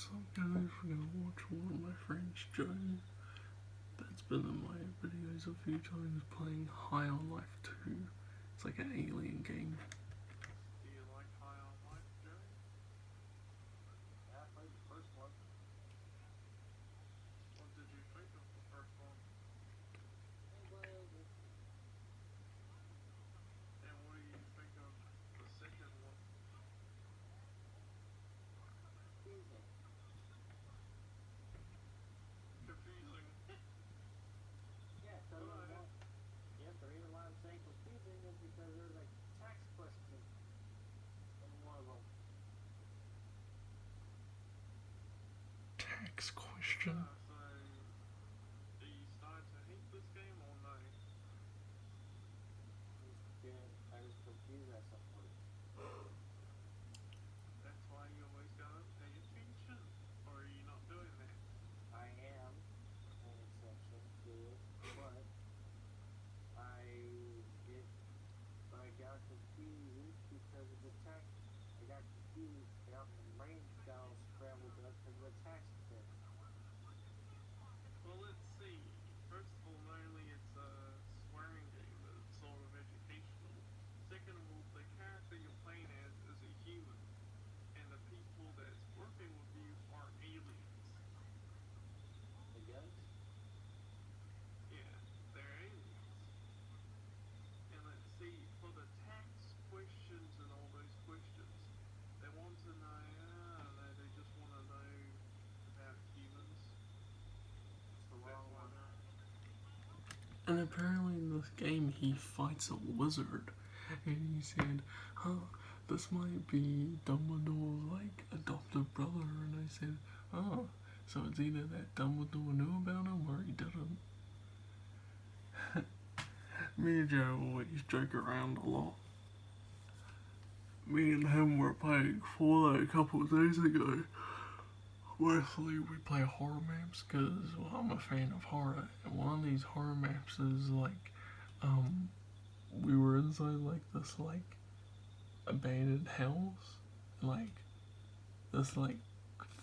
What's up guys, we're gonna watch one of my friends, Joe, that's been in my videos a few times playing High on Life 2. It's like an alien game. Do you like High on Life, Joe? Yeah, I played the first one. What did you think of the first one? Well, And what do you think of the second one? confusing. Confusing. Yeah, Go because ahead. the reason why I'm saying confusing is because there's a tax question in one of them. Tax question? So, do you start to hate this game or no? I was confused at some point. That's why you always gotta pay attention. Or are you not doing that? I am paying attention to it, but I get, I got confused because of the tax. I got confused. My brain got all scrambled up because of the tax thing. Well, let's see. First of all, not only it's a swearing game, but it's sort of educational. Second of all, the character you're playing as is a human, and the people that's working with you are aliens. The guns? Yeah, they're aliens. And let's see, for the tax questions and all those questions, they want to know, I don't know, they just want to know about humans. It's the That's wrong why one. they're. And apparently in this game he fights a wizard. And he said, this might be Dumbledore's like adopted brother. And I said, oh, so it's either that Dumbledore knew about him or he didn't. Me and Joe always joke around a lot. Me and him were playing Fallout a couple of days ago. Mostly we play horror maps because I'm a fan of horror. And one of these horror maps is like, we were inside like this like abandoned house. Like this like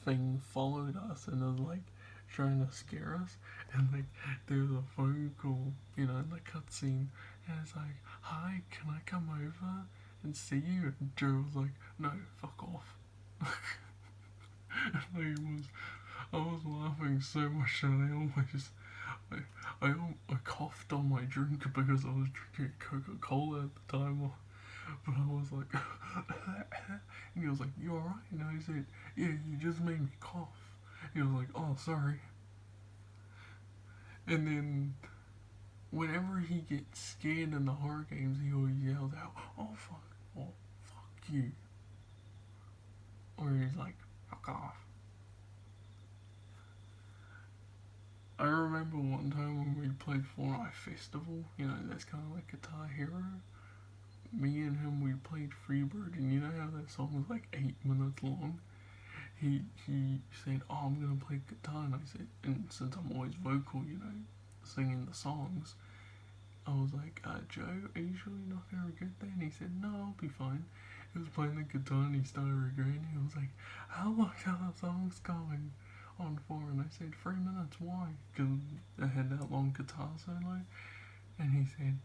thing followed us and was like trying to scare us. And like there's a phone call, in the cutscene, and it's like, "Hi, can I come over and see you?" And Joe was like, "No, fuck off." I was laughing so much that I coughed on my drink because I was drinking Coca-Cola at the time. But I was like, and he was like, "You alright?" And I said, "Yeah, you just made me cough." He was like, "Oh, sorry." And then whenever he gets scared in the horror games, he always yells out, "Oh fuck, oh fuck you," or he's like, "Fuck off." I remember one time when we played Fortnite Festival, that's kind of like Guitar Hero. Me and him, we played Freebird, and you know how that song was like 8 minutes long? He said, "Oh, I'm gonna play guitar," and I said, and since I'm always vocal, singing the songs, I was like, "Joe, are you sure you're not gonna regret that?" And he said, "No, I'll be fine." He was playing the guitar and he started regretting. He was like, "How long are the songs going on for?" And I said, 3 minutes. Why? Because I had that long guitar solo. And he said,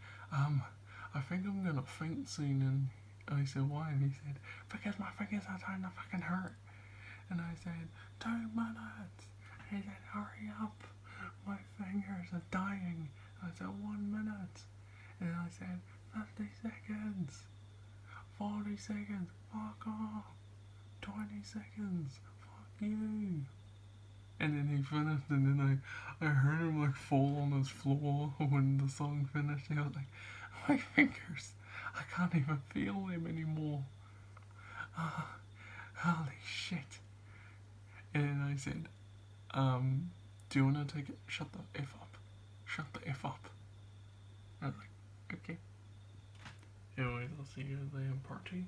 I think I'm gonna faint soon. And I said, "Why?" And he said, "Because my fingers are starting to fucking hurt." And I said, 2 minutes. And he said, "Hurry up, my fingers are dying." I said, 1 minute. And I said, 50 seconds, 40 seconds, fuck off, 20 seconds, fuck you. And then he finished, and then I heard him like fall on his floor when the song finished. He was like, "My fingers, I can't even feel them anymore. Holy shit." And then I said, "Do you want to take it? Shut the F up. Shut the F up." I was like, "Okay." Anyways, I'll see you guys later in part 2.